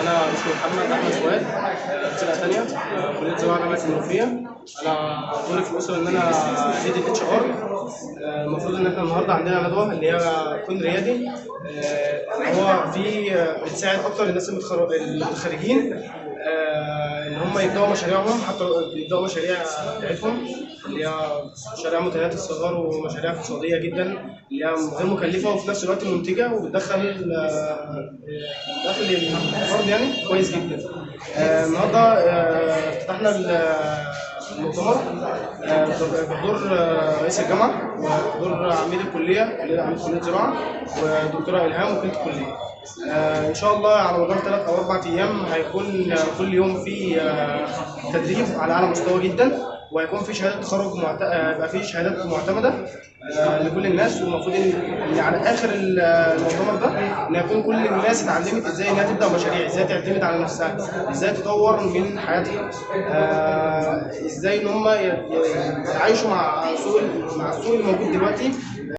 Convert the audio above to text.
انا اسمي محمد احمد فؤاد، فرقه ثانيه كليه زراعه جامعه المنوفيه. انا دوري في الاسره ان انا ليد الاتش ار. المفروض ان احنا النهارده عندنا ندوه اللي هي كون ريادي. هو في بتساعد اكتر الناس المتخرجين ان هم يبداوا مشاريعهم، حتى يبداوا مشاريع بتاعتهم اللي هي مشاريع منتهيات الصغر ومشاريع اقتصاديه جدا اللي هي غير مكلفه وفي نفس الوقت منتجه وبتدخل دخل الفرد يعني كويس جدا. النهارده افتتحنا المؤتمر بحضور رئيس الجامعه وحضور عميد الكليه، عميد كليه زراعه، والدكتوره الهام وكيله الكليه. ان شاء الله على مدار 3 أو 4 ايام هيكون كل يوم في تدريب على اعلى مستوى جدا، وهيكون في شهاده تخرج يبقى في شهادات معتمده لكل الناس. والمفروض ان على اخر المؤتمر ده ان يكون كل الناس اتعلمت ازاي انها تبدا مشاريع، ازاي تعتمد على نفسها، ازاي تطور من حياتها، ازاي ان هم يتعايشوا مع السوق الموجود دلوقتي